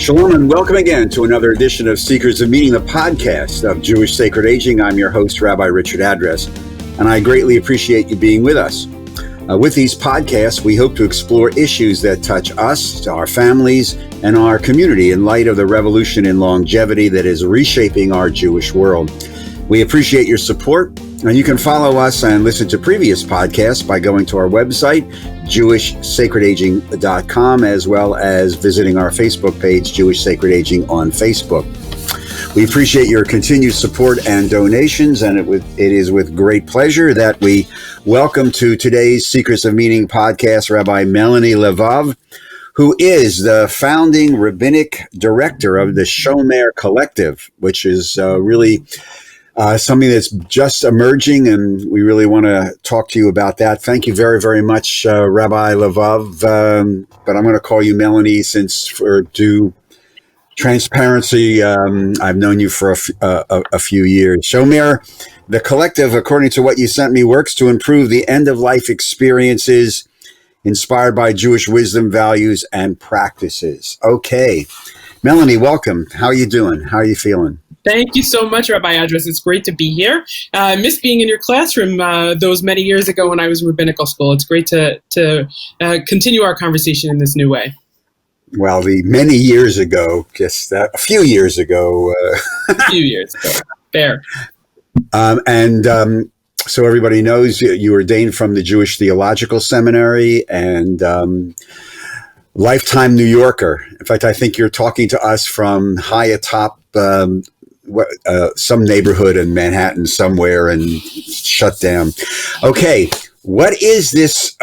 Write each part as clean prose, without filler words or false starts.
Shalom and welcome again to another edition of Seekers of Meaning, the podcast of Jewish Sacred Aging. I'm your host, Rabbi Richard Address, and I greatly appreciate you being with us. With these podcasts, we hope to explore issues that touch us, our families, and our community in light of the revolution in longevity that is reshaping our Jewish world. We appreciate your support, and you can follow us and listen to previous podcasts by going to our website, jewishsacredaging.com, as well as visiting our Facebook page, Jewish Sacred Aging on Facebook. We appreciate your continued support and donations, and it is with great pleasure that we welcome to today's Secrets of Meaning podcast, Rabbi Melanie Levav, who is the founding rabbinic director of the Shomer Collective, which is really something that's just emerging, and we really want to talk to you about that. Thank you very, very much, Rabbi Levav, but I'm going to call you Melanie since for due transparency, I've known you for a few years. Shomer, the collective, according to what you sent me, works to improve the end-of-life experiences inspired by Jewish wisdom, values, and practices. Okay. Melanie, welcome. How are you doing? How are you feeling? Thank you so much, Rabbi Address. It's great to be here. I missed being in your classroom those many years ago when I was in rabbinical school. It's great to continue our conversation in this new way. Well, the many years ago, just a few years ago. A few years ago. Fair. So everybody knows you ordained from the Jewish Theological Seminary and lifetime New Yorker. In fact, I think you're talking to us from high atop some neighborhood in Manhattan somewhere and shut down. Okay, what is this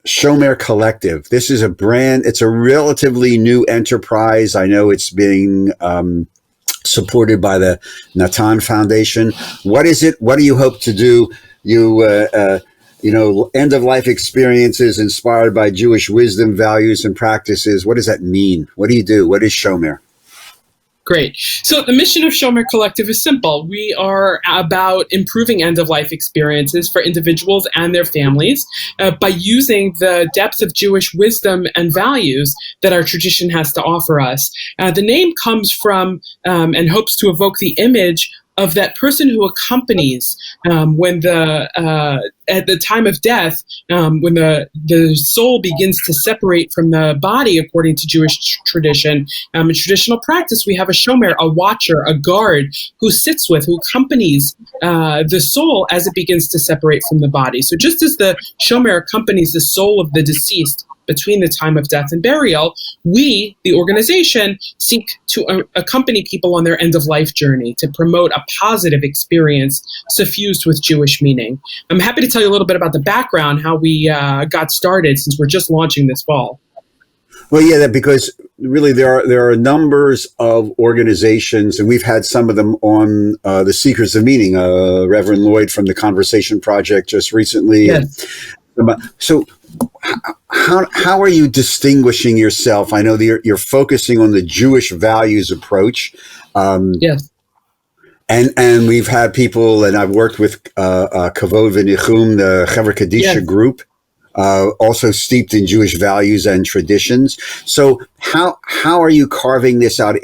Shomer Collective? This is a brand. It's a relatively new enterprise. I know it's being supported by the Natan Foundation. What is it? What do you hope to do? End-of-life experiences inspired by Jewish wisdom, values, and practices. What does that mean? What do you do? What is Shomer? Great. So the mission of Shomer Collective is simple. We are about improving end-of-life experiences for individuals and their families by using the depth of Jewish wisdom and values that our tradition has to offer us. The name comes from and hopes to evoke the image of that person who accompanies at the time of death, when the soul begins to separate from the body, according to Jewish tradition. In traditional practice, we have a shomer, a watcher, a guard who accompanies the soul as it begins to separate from the body. So just as the shomer accompanies the soul of the deceased between the time of death and burial, we, the organization, seek to accompany people on their end-of-life journey to promote a positive experience suffused with Jewish meaning. I'm happy to tell you a little bit about the background, how we got started, since we're just launching this fall. Well, yeah, because really there are numbers of organizations, and we've had some of them on the Seekers of Meaning, Reverend Lloyd from the Conversation Project just recently. Yes. So how are you distinguishing yourself? I know that you're focusing on the Jewish values approach. Yes. And we've had people, and I've worked with Kavod V'Nichum, the Chevra Kadisha group, also steeped in Jewish values and traditions. So how are you carving this out?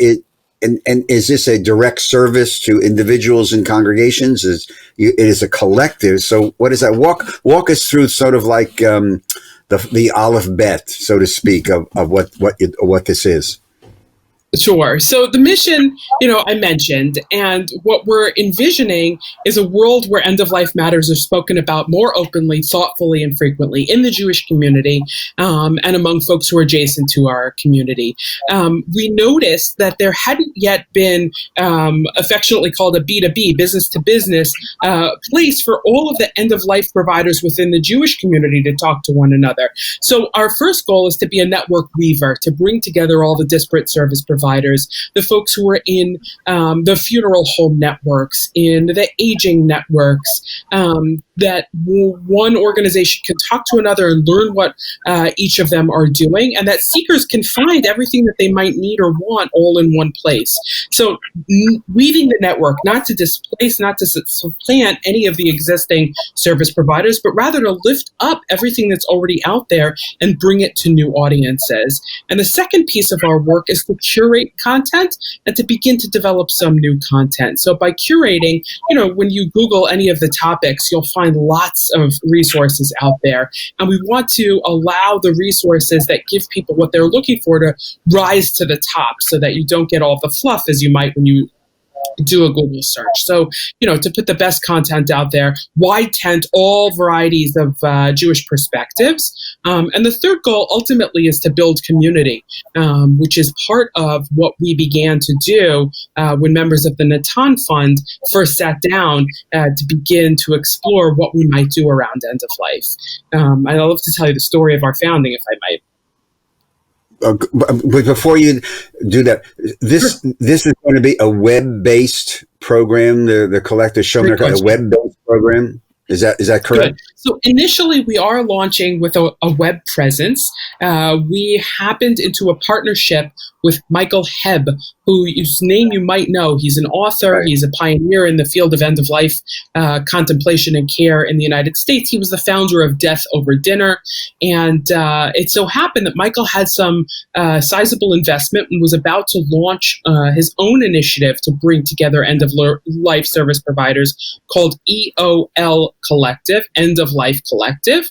And is this a direct service to individuals and congregations? It is a collective. So what is that? Walk us through sort of like the Aleph Bet, so to speak, of what this is. Sure. So the mission, I mentioned, and what we're envisioning is a world where end-of-life matters are spoken about more openly, thoughtfully, and frequently in the Jewish community and among folks who are adjacent to our community. We noticed that there hadn't yet been affectionately called a B2B, business-to-business, place for all of the end-of-life providers within the Jewish community to talk to one another. So our first goal is to be a network weaver, to bring together all the disparate service providers, the folks who are in the funeral home networks, in the aging networks, that one organization can talk to another and learn what each of them are doing, and that seekers can find everything that they might need or want all in one place. So weaving the network, not to displace, not to supplant any of the existing service providers, but rather to lift up everything that's already out there and bring it to new audiences. And the second piece of our work is to curate content and to begin to develop some new content. So by curating, when you Google any of the topics, you'll find lots of resources out there. And we want to allow the resources that give people what they're looking for to rise to the top so that you don't get all the fluff as you might when you do a Google search. So, to put the best content out there, wide tent, all varieties of Jewish perspectives. And the third goal ultimately is to build community, which is part of what we began to do when members of the Natan Fund first sat down to begin to explore what we might do around end of life. I'd love to tell you the story of our founding, if I might. But before you do that, this is going to be a web-based program. The collective Shomer Collective, a web-based program. Is that correct? Good. So initially, we are launching with a web presence. We happened into a partnership with Michael Hebb, whose name you might know. He's an author. Right. He's a pioneer in the field of end-of-life contemplation and care in the United States. He was the founder of Death Over Dinner. And it so happened that Michael had some sizable investment and was about to launch his own initiative to bring together end-of-life service providers called EOL Collective, End of Life Collective.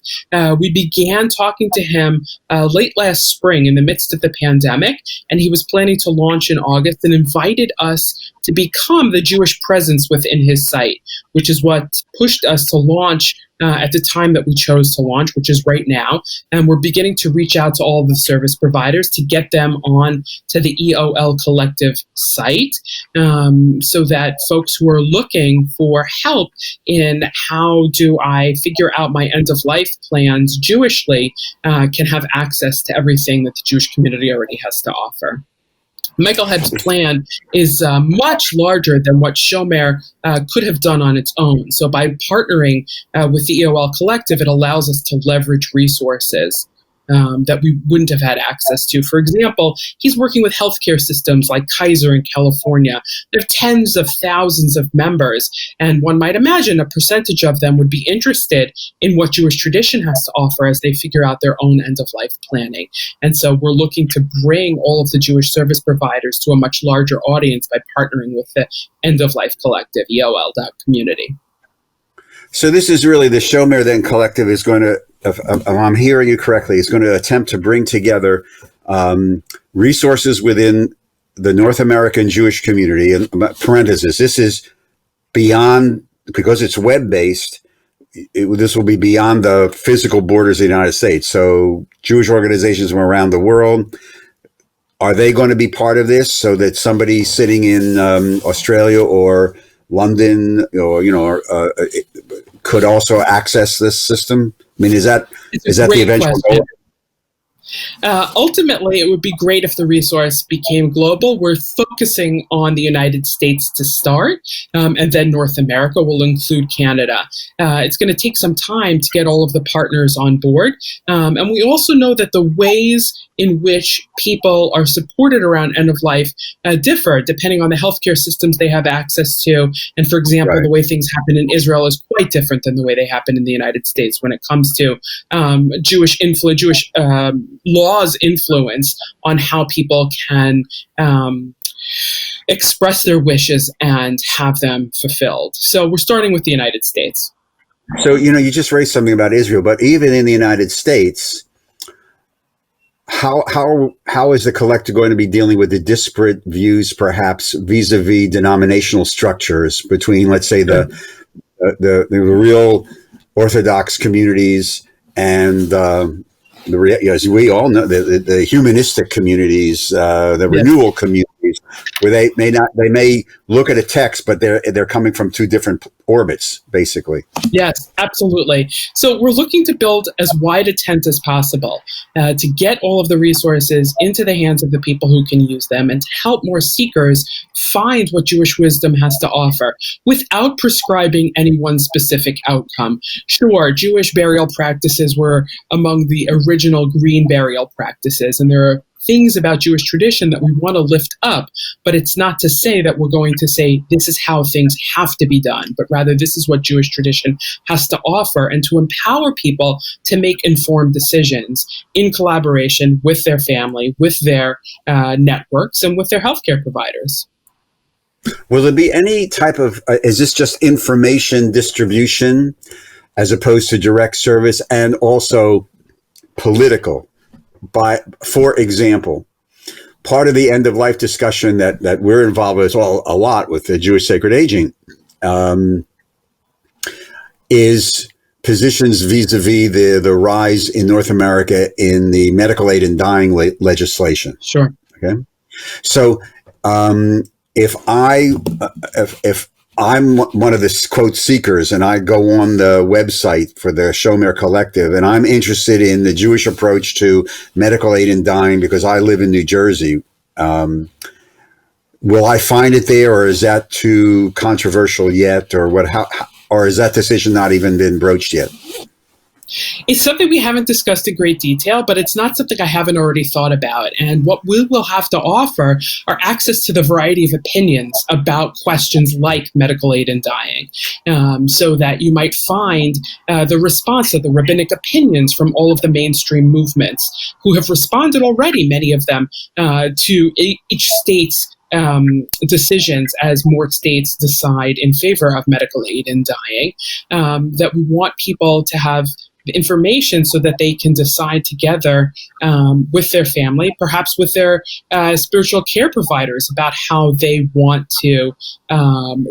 We began talking to him late last spring in the midst of the pandemic, and he was planning to launch in August and invited us to become the Jewish presence within his site, which is what pushed us to launch at the time that we chose to launch, which is right now. And we're beginning to reach out to all the service providers to get them on to the EOL Collective site so that folks who are looking for help in how do I figure out my end-of-life plans Jewishly can have access to everything that the Jewish community already has to offer. Michael Hebb's plan is much larger than what Shomer could have done on its own. So by partnering with the EOL Collective, it allows us to leverage resources that we wouldn't have had access to. For example, he's working with healthcare systems like Kaiser in California. There are tens of thousands of members, and one might imagine a percentage of them would be interested in what Jewish tradition has to offer as they figure out their own end-of-life planning. And so we're looking to bring all of the Jewish service providers to a much larger audience by partnering with the End-of-Life Collective, EOL.community. So this is really the Shomer then Collective is going to, if I'm hearing you correctly, is going to attempt to bring together resources within the North American Jewish community. And parenthesis, this is beyond, because it's web-based, this will be beyond the physical borders of the United States. So Jewish organizations from around the world, are they going to be part of this so that somebody sitting in Australia or London or could also access this system? I mean, is that the eventual goal? Ultimately, it would be great if the resource became global. We're focusing on the United States to start, and then North America will include Canada. It's going to take some time to get all of the partners on board. And we also know that the ways in which people are supported around end of life differ depending on the healthcare systems they have access to. And for example, the way things happen in Israel is quite different than the way they happen in the United States when it comes to Jewish laws influence on how people can express their wishes and have them fulfilled. So we're starting with the United States. So, you just raised something about Israel, but even in the United States, how is the collective going to be dealing with the disparate views, perhaps vis-a-vis denominational structures between, let's say, the real Orthodox communities and as we all know, the humanistic communities, the renewal communities? where they may look at a text, but they're coming from two different orbits, basically. Yes, absolutely. So we're looking to build as wide a tent as possible to get all of the resources into the hands of the people who can use them, and to help more seekers find what Jewish wisdom has to offer without prescribing any one specific outcome. Sure, Jewish burial practices were among the original green burial practices, and there are things about Jewish tradition that we want to lift up, but it's not to say that we're going to say this is how things have to be done, but rather this is what Jewish tradition has to offer, and to empower people to make informed decisions in collaboration with their family, with their networks, and with their healthcare providers. Will there be any type of, is this just information distribution as opposed to direct service, and also political? For example, part of the end of life discussion that we're involved with a lot with the Jewish Sacred Aging is positions vis-a-vis the rise in North America in the medical aid and dying legislation. Sure. Okay. So if I'm one of the quote seekers and I go on the website for the Shomer Collective and I'm interested in the Jewish approach to medical aid and dying because I live in New Jersey, will I find it there, or is that too controversial yet, or what? Or is that decision not even been broached yet? It's something we haven't discussed in great detail, but it's not something I haven't already thought about. And what we will have to offer are access to the variety of opinions about questions like medical aid and dying, so that you might find the response of the rabbinic opinions from all of the mainstream movements who have responded already, many of them, to each state's decisions as more states decide in favor of medical aid and dying, that we want people to have information so that they can decide together with their family, perhaps with their spiritual care providers, about how they want to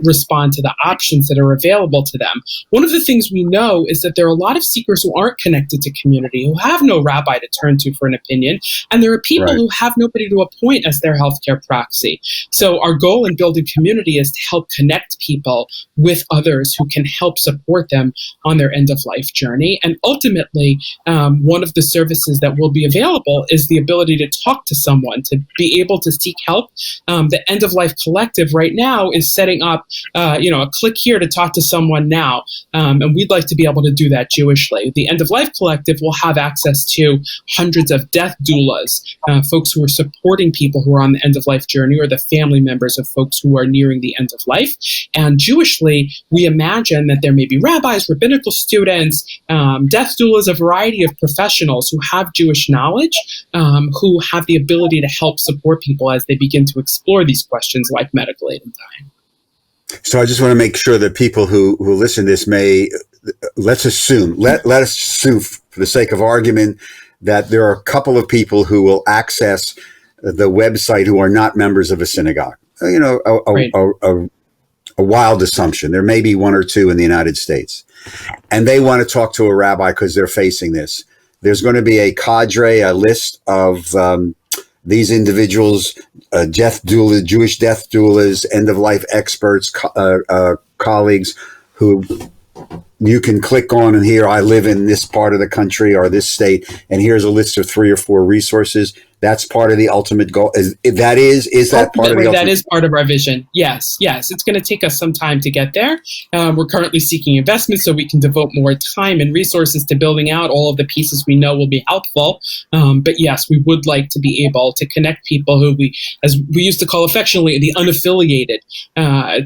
respond to the options that are available to them. One of the things we know is that there are a lot of seekers who aren't connected to community, who have no rabbi to turn to for an opinion, and there are people who have nobody to appoint as their healthcare proxy. So our goal in building community is to help connect people with others who can help support them on their end-of-life journey. And ultimately, one of the services that will be available is the ability to talk to someone, to be able to seek help. The End of Life Collective right now is setting up, a click here to talk to someone now, and we'd like to be able to do that Jewishly. The End of Life Collective will have access to hundreds of death doulas, folks who are supporting people who are on the end of life journey, or the family members of folks who are nearing the end of life. And Jewishly, we imagine that there may be rabbis, rabbinical students, death doulas, a variety of professionals who have Jewish knowledge, who have the ability to help support people as they begin to explore these questions like medical aid and dying. So I just want to make sure that people who listen to this let us assume, for the sake of argument, that there are a couple of people who will access the website who are not members of a synagogue. A wild assumption. There may be one or two in the United States, and they want to talk to a rabbi because they're facing this. There's going to be a cadre, a list of these individuals, Jewish death doulas, end-of-life experts, colleagues who you can click on and here, I live in this part of the country or this state, and here's a list of 3 or 4 resources. That's part of the ultimate goal. Is that part of the ultimate? That is part of our vision. Yes. It's going to take us some time to get there. We're currently seeking investment so we can devote more time and resources to building out all of the pieces we know will be helpful. But yes, we would like to be able to connect people who as we used to call affectionately, the unaffiliated,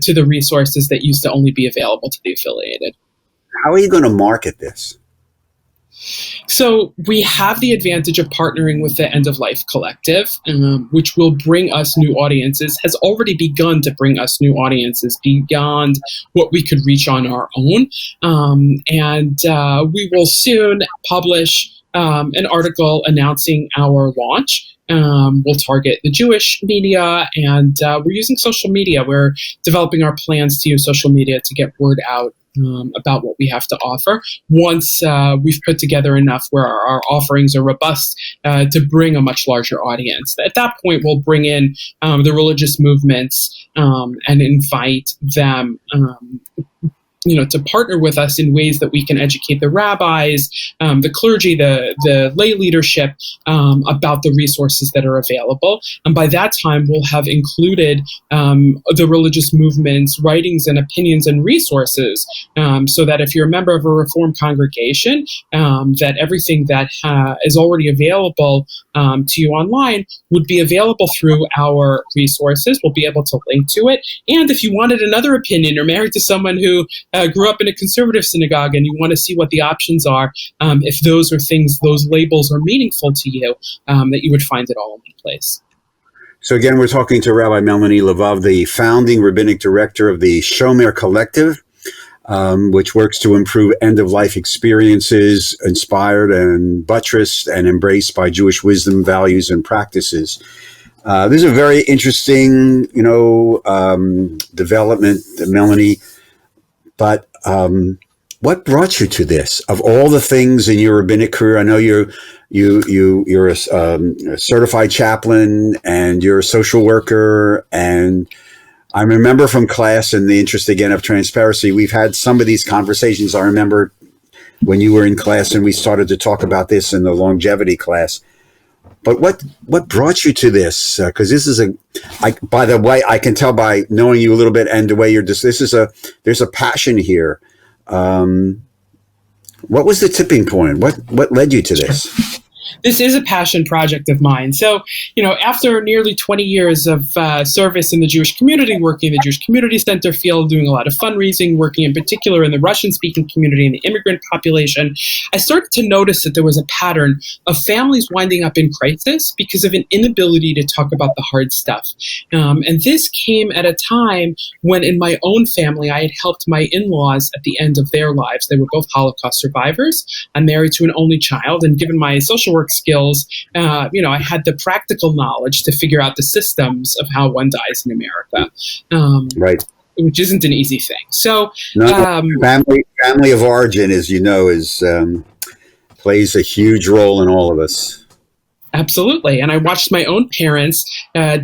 to the resources that used to only be available to the affiliated. How are you going to market this? So we have the advantage of partnering with the End of Life Collective, which will bring us new audiences, has already begun to bring us new audiences beyond what we could reach on our own. And we will soon publish an article announcing our launch. We'll target the Jewish media, and we're using social media. We're developing our plans to use social media to get word out about what we have to offer once we've put together enough where our offerings are robust to bring a much larger audience. At that point, we'll bring in the religious movements and invite them to partner with us in ways that we can educate the rabbis, the clergy, the lay leadership about the resources that are available. And by that time, we'll have included the religious movement's writings and opinions and resources, so that if you're a member of a Reformed congregation, that everything that is already available to you online would be available through our resources. We'll be able to link to it. And if you wanted another opinion or married to someone who grew up in a conservative synagogue and you want to see what the options are, if those are things, those labels are meaningful to you, that you would find it all in one place. So again, we're talking to Rabbi Melanie Levav, the founding rabbinic director of the Shomer Collective, which works to improve end-of-life experiences inspired and buttressed and embraced by Jewish wisdom, values, and practices. This is a very interesting, development, Melanie. But what brought you to this? Of all the things in your rabbinic career, I know you're a certified chaplain and you're a social worker. And I remember from class, in the interest again of transparency, we've had some of these conversations. I remember when you were in class and we started to talk about this in the longevity class. But what brought you to this? Because this is by the way, I can tell by knowing you a little bit and the way there's a passion here. What was the tipping point? What led you to this? This is a passion project of mine. So, after nearly 20 years of service in the Jewish community, working in the Jewish Community Center field, doing a lot of fundraising, working in particular in the Russian-speaking community and the immigrant population, I started to notice that there was a pattern of families winding up in crisis because of an inability to talk about the hard stuff. And this came at a time when in my own family, I had helped my in-laws at the end of their lives. They were both Holocaust survivors. I'm married to an only child, and given my social work skills, I had the practical knowledge to figure out the systems of how one dies in America. Right. Which isn't an easy thing. So, family of origin, as you know, plays a huge role in all of us. Absolutely. And I watched my own parents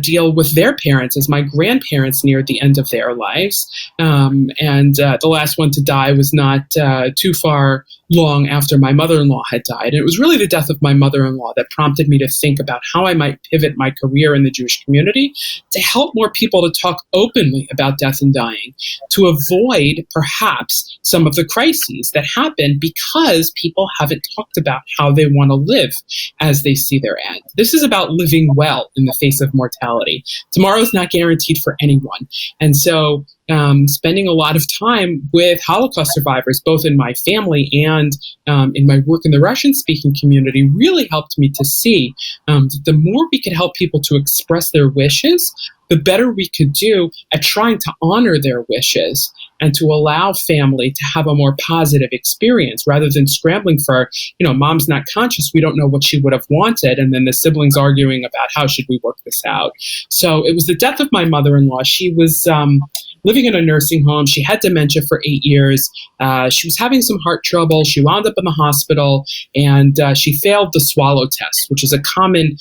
deal with their parents as my grandparents neared the end of their lives. And the last one to die was not too far long after my mother-in-law had died. And it was really the death of my mother-in-law that prompted me to think about how I might pivot my career in the Jewish community to help more people to talk openly about death and dying, to avoid perhaps some of the crises that happen because people haven't talked about how they want to live as they see their end. This is about living well in the face of mortality. Tomorrow's not guaranteed for anyone. And so spending a lot of time with Holocaust survivors, both in my family and in my work in the Russian-speaking community, really helped me to see that the more we could help people to express their wishes, the better we could do at trying to honor their wishes and to allow family to have a more positive experience rather than scrambling for, mom's not conscious, we don't know what she would have wanted, and then the siblings arguing about how should we work this out. So it was the death of my mother-in-law. She was living in a nursing home. She had dementia for 8 years. She was having some heart trouble. She wound up in the hospital, and she failed the swallow test, which is a common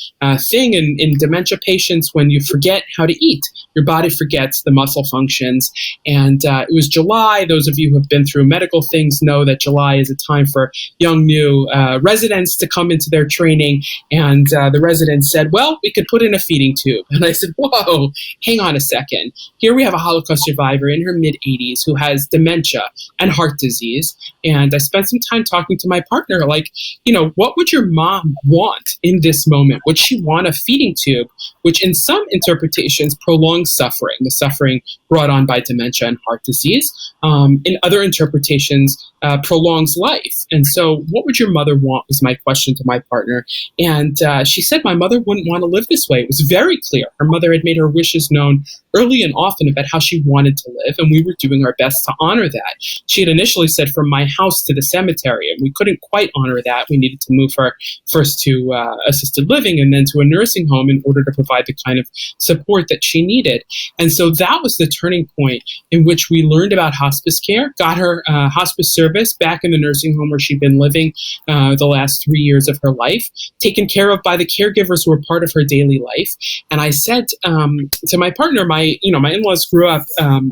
thing in dementia patients. When you forget how to eat, your body forgets the muscle functions. And it was July. Those of you who have been through medical things know that July is a time for young new residents to come into their training. And the resident said, well, we could put in a feeding tube. And I said, whoa, hang on a second. Here we have a Holocaust survivor in her mid-80s who has dementia and heart disease. And I spent some time talking to my partner, what would your mom want in this moment? Would she want a feeding tube, which in some interpretations prolongs suffering, the suffering brought on by dementia and heart disease? In other interpretations, prolongs life. And so what would your mother want was my question to my partner. And she said my mother wouldn't want to live this way. It was very clear. Her mother had made her wishes known early and often about how she wanted to live, and we were doing our best to honor that. She had initially said from my house to the cemetery, and we couldn't quite honor that. We needed to move her first to assisted living and then to a nursing home in order to provide provide the kind of support that she needed. And so that was the turning point in which we learned about hospice care, got her hospice service back in the nursing home where she'd been living the last 3 years of her life, taken care of by the caregivers who were part of her daily life. And I said to my partner, my in-laws grew up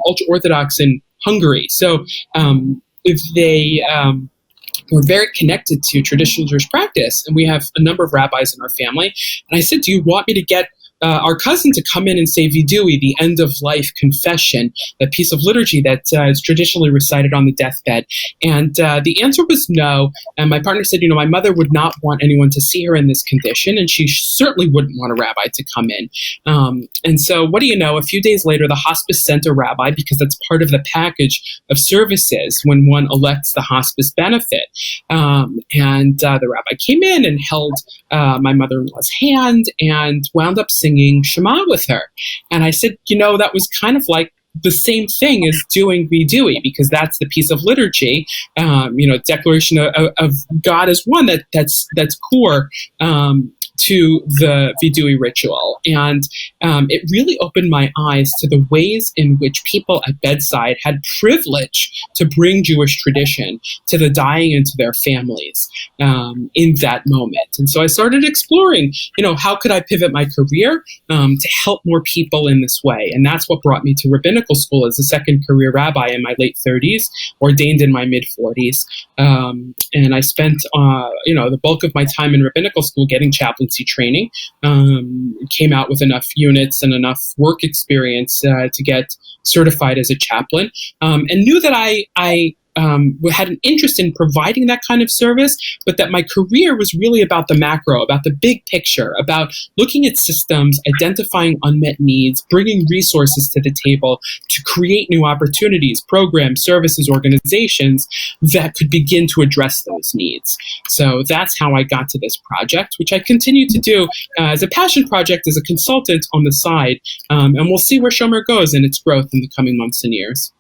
ultra-Orthodox in Hungary. So if they we're very connected to traditional Jewish practice, and we have a number of rabbis in our family. And I said, do you want me to get our cousin to come in and say vidui, the end-of-life confession, a piece of liturgy that is traditionally recited on the deathbed? And the answer was no. And my partner said, my mother would not want anyone to see her in this condition, and she certainly wouldn't want a rabbi to come in. And so what do you know? A few days later, the hospice sent a rabbi, because that's part of the package of services when one elects the hospice benefit. And the rabbi came in and held my mother-in-law's hand and wound up singing Shema with her. And I said, that was kind of like the same thing as doing vidui, because that's the piece of liturgy, declaration of God as one that's core to the vidui ritual. And it really opened my eyes to the ways in which people at bedside had privilege to bring Jewish tradition to the dying and to their families in that moment. And so I started exploring, how could I pivot my career to help more people in this way? And that's what brought me to rabbinical school as a second career rabbi in my late 30s, ordained in my mid 40s. And I spent, the bulk of my time in rabbinical school getting chaplaincy training, came out with enough units and enough work experience to get certified as a chaplain, and knew that I had an interest in providing that kind of service, but that my career was really about the macro, about the big picture, about looking at systems, identifying unmet needs, bringing resources to the table to create new opportunities, programs, services, organizations that could begin to address those needs. So that's how I got to this project, which I continue to do as a passion project, as a consultant on the side, and we'll see where Shomer goes in its growth in the coming months and years.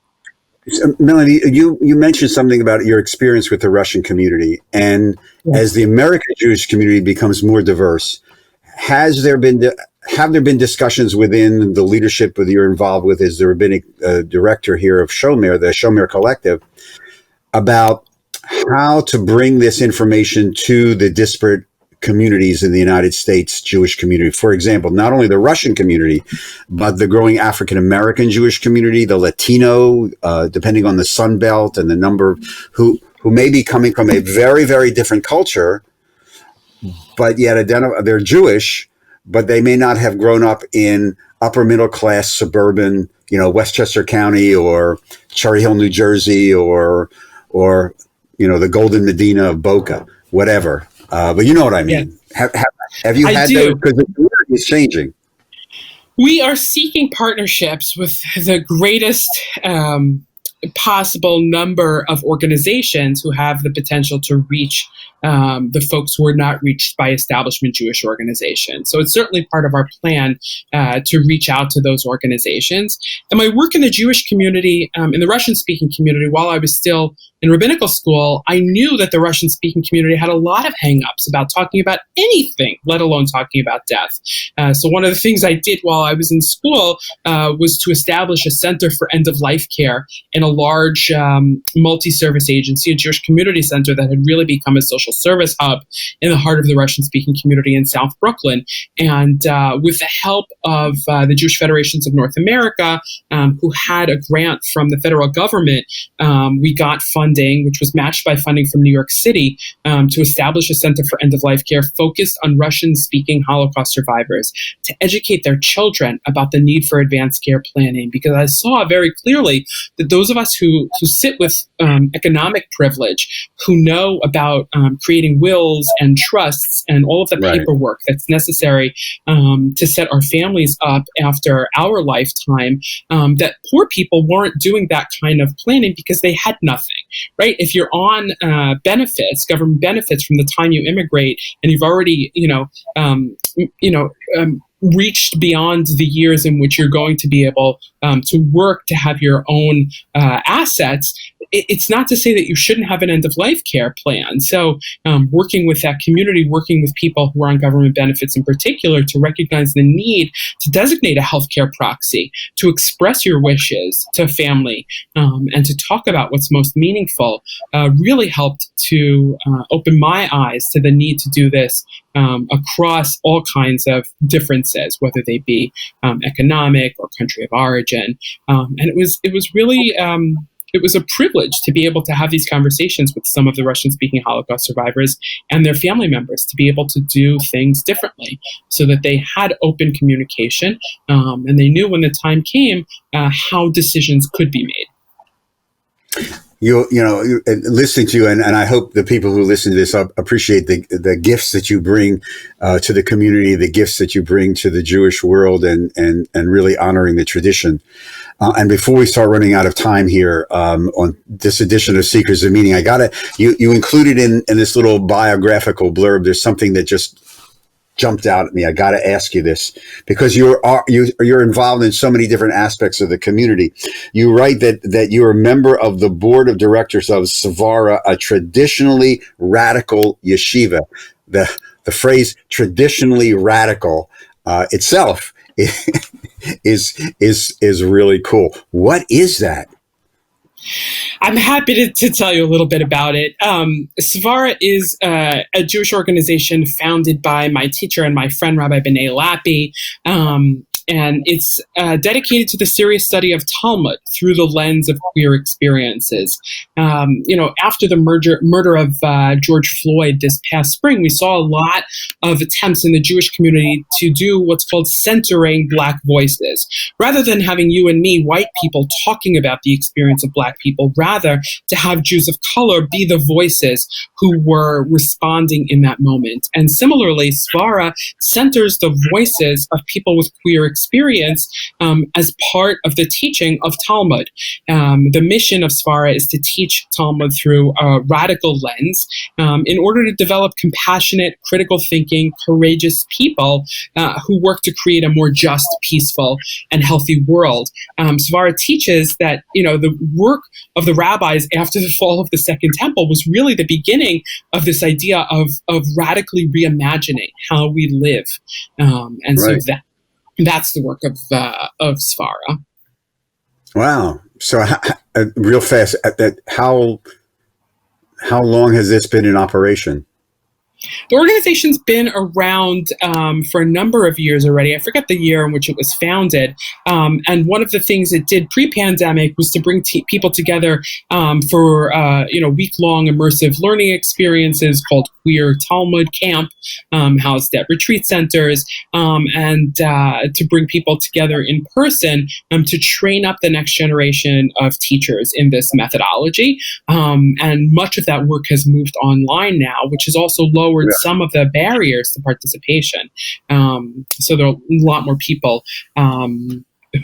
Melanie, you mentioned something about your experience with the Russian community, and as the American Jewish community becomes more diverse, have there been discussions within the leadership that you're involved with as the rabbinic director here of Shomer, the Shomer Collective, about how to bring this information to the disparate communities in the United States Jewish community? For example, not only the Russian community, but the growing African American Jewish community, the Latino, depending on the Sun Belt, and the number of who may be coming from a very, very different culture, but yet they're Jewish, but they may not have grown up in upper middle class suburban, Westchester County or Cherry Hill, New Jersey, or the Golden Medina of Boca, whatever. But you know what I mean. Yeah. Have you had those? Because the community is changing. We are seeking partnerships with the greatest possible number of organizations who have the potential to reach the folks who are not reached by establishment Jewish organizations. So it's certainly part of our plan to reach out to those organizations. And my work in the Jewish community, in the Russian-speaking community, while I was still in rabbinical school, I knew that the Russian-speaking community had a lot of hang-ups about talking about anything, let alone talking about death. So one of the things I did while I was in school was to establish a center for end-of-life care in a large multi-service agency, a Jewish community center that had really become a social service hub in the heart of the Russian-speaking community in South Brooklyn. And with the help of the Jewish Federations of North America, who had a grant from the federal government, we got funding, which was matched by funding from New York City, to establish a center for end-of-life care focused on Russian-speaking Holocaust survivors, to educate their children about the need for advanced care planning. Because I saw very clearly that those of us who sit with economic privilege, who know about creating wills and trusts and all of the paperwork that's necessary to set our families up after our lifetime, that poor people weren't doing that kind of planning because they had nothing. Right? If you're on benefits, government benefits from the time you immigrate, and you've already, reached beyond the years in which you're going to be able to work to have your own assets, it's not to say that you shouldn't have an end-of-life care plan. So working with that community, working with people who are on government benefits in particular, to recognize the need to designate a healthcare proxy, to express your wishes to family, and to talk about what's most meaningful, really helped to open my eyes to the need to do this across all kinds of differences, whether they be economic or country of origin. And it was really it was a privilege to be able to have these conversations with some of the Russian-speaking Holocaust survivors and their family members, to be able to do things differently, so that they had open communication, and they knew when the time came how decisions could be made. You know, listening to you, and I hope the people who listen to this appreciate the gifts that you bring to the community, the gifts that you bring to the Jewish world, and really honoring the tradition. And before we start running out of time here on this edition of Seekers of Meaning, you included in this little biographical blurb, there's something that just jumped out at me. I got to ask you this, because you're involved in so many different aspects of the community. You write that you're a member of the board of directors of Svara, a traditionally radical yeshiva. The phrase "traditionally radical" itself is really cool. What is that? I'm happy to tell you a little bit about it. Svara is a Jewish organization founded by my teacher and my friend, Rabbi Melanie Levav. And it's dedicated to the serious study of Talmud through the lens of queer experiences. After the murder of George Floyd this past spring, we saw a lot of attempts in the Jewish community to do what's called centering Black voices. Rather than having you and me, white people, talking about the experience of Black people, rather to have Jews of color be the voices who were responding in that moment. And similarly, Svara centers the voices of people with queer experience as part of the teaching of Talmud. The mission of Svara is to teach Talmud through a radical lens in order to develop compassionate, critical thinking, courageous people who work to create a more just, peaceful, and healthy world. Svara teaches that the work of the rabbis after the fall of the Second Temple was really the beginning of this idea of radically reimagining how we live, and right. So that's the work of Svara. Wow! So, real fast, how long has this been in operation? The organization's been around for a number of years already. I forget the year in which it was founded. And one of the things it did pre-pandemic was to bring people together for week-long immersive learning experiences called Queer Talmud Camp, housed at retreat centers, and to bring people together in person to train up the next generation of teachers in this methodology. And much of that work has moved online now, which has also lowered some of the barriers to participation. So there are a lot more people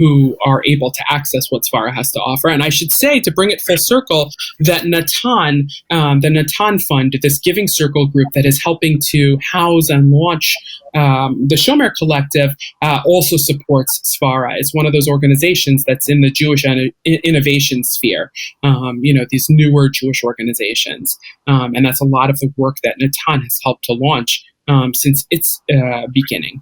who are able to access what Svara has to offer. And I should say, to bring it full circle, that Natan, the Natan Fund, this giving circle group that is helping to house and launch the Shomer Collective, also supports Svara. It's one of those organizations that's in the Jewish innovation sphere, these newer Jewish organizations. And that's a lot of the work that Natan has helped to launch since its beginning.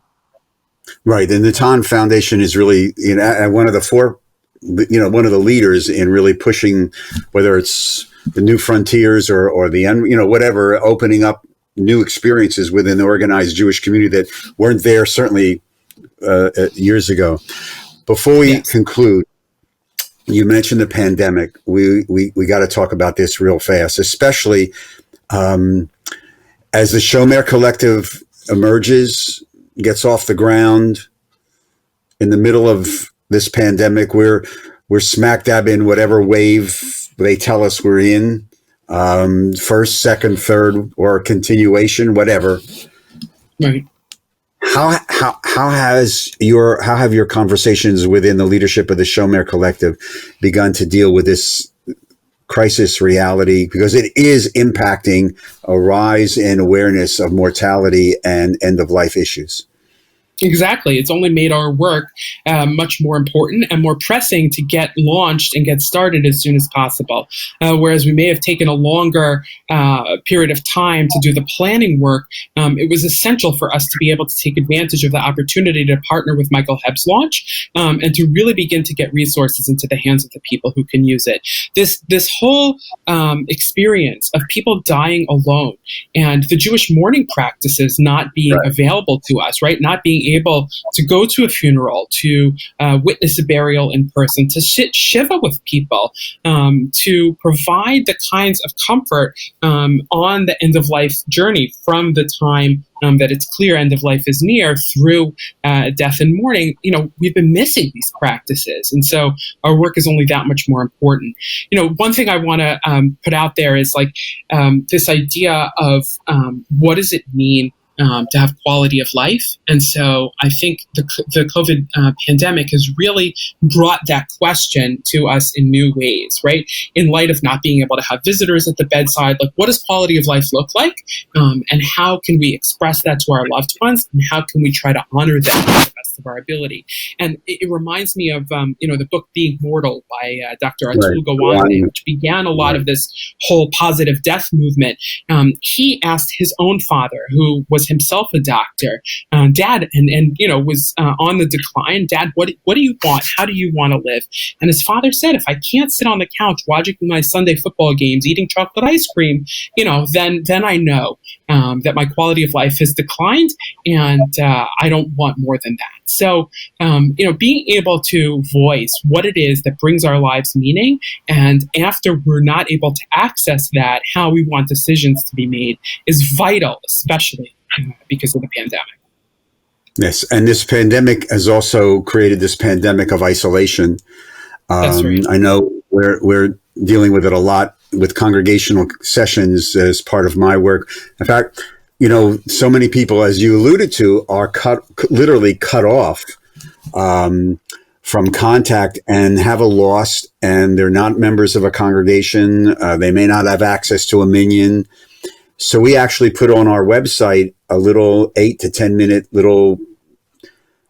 Right. And the Natan Foundation is really, one of the leaders in really pushing, whether it's the new frontiers or the end, whatever, opening up new experiences within the organized Jewish community that weren't there certainly years ago. Before we conclude, you mentioned the pandemic. We got to talk about this real fast, especially as the Shomer Collective emerges, gets off the ground in the middle of this pandemic. We're smack dab in whatever wave they tell us we're in, first, second, third, or continuation, whatever. Right. How have your conversations within the leadership of the Shomer Collective begun to deal with this crisis reality, because it is impacting a rise in awareness of mortality and end-of-life issues? Exactly. It's only made our work much more important and more pressing to get launched and get started as soon as possible. Whereas we may have taken a longer period of time to do the planning work, it was essential for us to be able to take advantage of the opportunity to partner with Michael Hebb's launch and to really begin to get resources into the hands of the people who can use it. This whole experience of people dying alone and the Jewish mourning practices not being available to us, right? Not being able to go to a funeral, to witness a burial in person, to sit shiva with people, to provide the kinds of comfort on the end of life journey from the time that it's clear end of life is near through death and mourning. We've been missing these practices, and so our work is only that much more important. One thing I want to put out there is this idea of what does it mean to have quality of life. And so I think the COVID pandemic has really brought that question to us in new ways, right? In light of not being able to have visitors at the bedside, what does quality of life look like? And how can we express that to our loved ones? And how can we try to honor them to the best of our ability? And it reminds me of, the book Being Mortal by Dr. Atul Gawande, which began a lot of this whole positive death movement. He asked his own father, who was himself a doctor, Dad, and was on the decline. Dad, what do you want? How do you want to live? And his father said, if I can't sit on the couch watching my Sunday football games, eating chocolate ice cream, then I know that my quality of life has declined, and I don't want more than that. So, being able to voice what it is that brings our lives meaning, and after we're not able to access that, how we want decisions to be made is vital, especially because of the pandemic. Yes, and this pandemic has also created this pandemic of isolation. That's right. I know we're dealing with it a lot with congregational sessions as part of my work. In fact, so many people, as you alluded to, are literally cut off from contact and have a loss, and they're not members of a congregation. They may not have access to a minyan. So we actually put on our website a little 8 to 10 minute little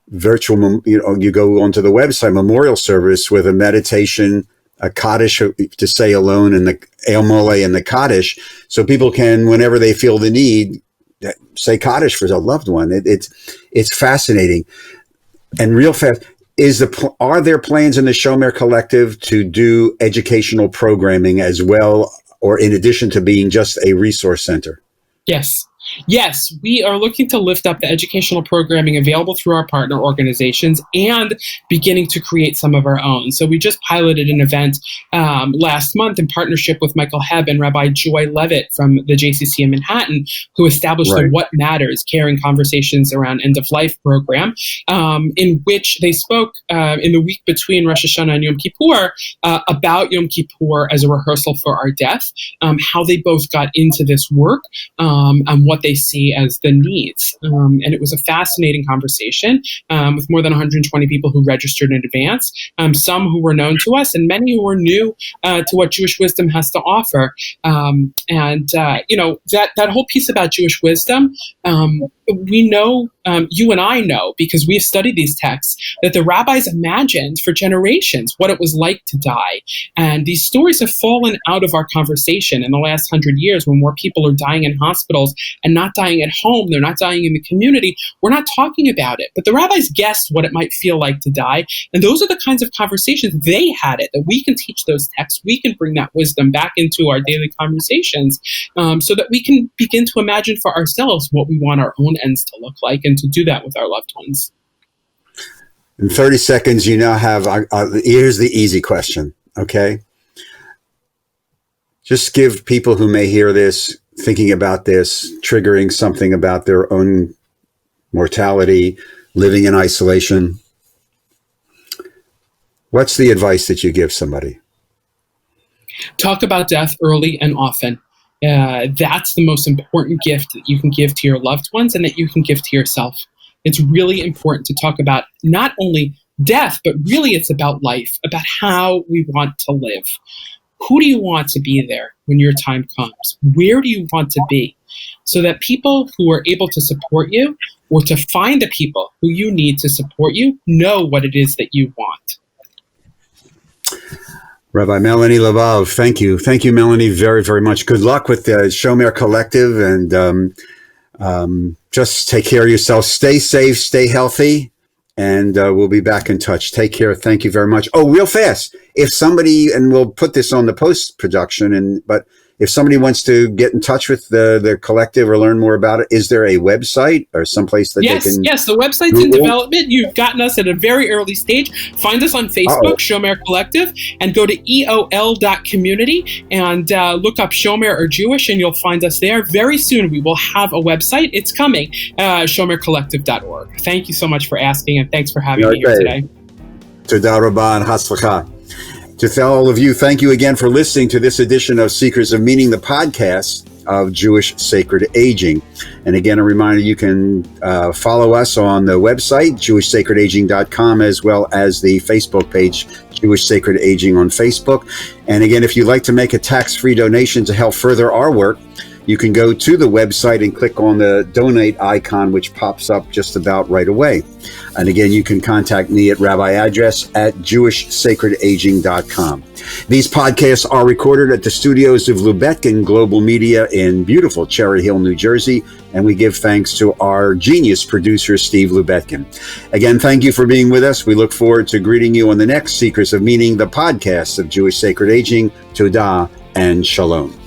virtual, you go onto the website, memorial service with a meditation, a Kaddish to say alone, and the El Mole and the Kaddish. So people can, whenever they feel the need, say Kaddish for a loved one. It's fascinating. And real fast, are there plans in the Shomer Collective to do educational programming as well, or in addition to being just a resource center? Yes, we are looking to lift up the educational programming available through our partner organizations and beginning to create some of our own. So we just piloted an event last month in partnership with Michael Hebb and Rabbi Joy Levitt from the JCC in Manhattan, who established the What Matters Caring Conversations Around End of Life program, in which they spoke in the week between Rosh Hashanah and Yom Kippur about Yom Kippur as a rehearsal for our death, how they both got into this work, and what they see as the needs. And it was a fascinating conversation with more than 120 people who registered in advance, some who were known to us and many who were new to what Jewish wisdom has to offer. That whole piece about Jewish wisdom, we know, you and I know, because we've studied these texts, that the rabbis imagined for generations what it was like to die. And these stories have fallen out of our conversation in the last 100 years when more people are dying in hospitals and not dying at home. They're not dying in the community. We're not talking about it. But the rabbis guessed what it might feel like to die. And those are the kinds of conversations they had it, that we can teach those texts. We can bring that wisdom back into our daily conversations so that we can begin to imagine for ourselves what we want our own ends to look like, and to do that with our loved ones. In 30 seconds, you now have, here's the easy question, okay? Just give people who may hear this, thinking about this, triggering something about their own mortality, living in isolation. What's the advice that you give somebody? Talk about death early and often. That's the most important gift that you can give to your loved ones and that you can give to yourself. It's really important to talk about not only death, but really it's about life, about how we want to live. Who do you want to be there when your time comes? Where do you want to be? So that people who are able to support you or to find the people who you need to support you, know what it is that you want. Rabbi Melanie Levav, thank you. Thank you, Melanie, very, very much. Good luck with the Shomer Collective, and just take care of yourself. Stay safe, stay healthy, and we'll be back in touch. Take care. Thank you very much. Oh, real fast. If somebody, and we'll put this on the post-production, but if somebody wants to get in touch with the collective or learn more about it, is there a website or someplace that they can? Yes, the website's in development. You've gotten us at a very early stage. Find us on Facebook, Shomer Collective, and go to eol.community and look up Shomer or Jewish, and you'll find us there. Very soon we will have a website. It's coming, shomercollective.org. Thank you so much for asking, and thanks for having me here today. Toda rabah and hatzlacha. To tell all of you, thank you again for listening to this edition of Seekers of Meaning, the podcast of Jewish Sacred Aging. And again, a reminder, you can follow us on the website, jewishsacredaging.com, as well as the Facebook page, Jewish Sacred Aging on Facebook. And again, if you'd like to make a tax-free donation to help further our work, you can go to the website and click on the donate icon, which pops up just about right away. And again, you can contact me at rabbi address at jewishsacredaging.com. These podcasts are recorded at the studios of Lubetkin Global Media in beautiful Cherry Hill, New Jersey. And we give thanks to our genius producer, Steve Lubetkin. Again, thank you for being with us. We look forward to greeting you on the next Seekers of Meaning, the podcast of Jewish Sacred Aging. Todah and Shalom.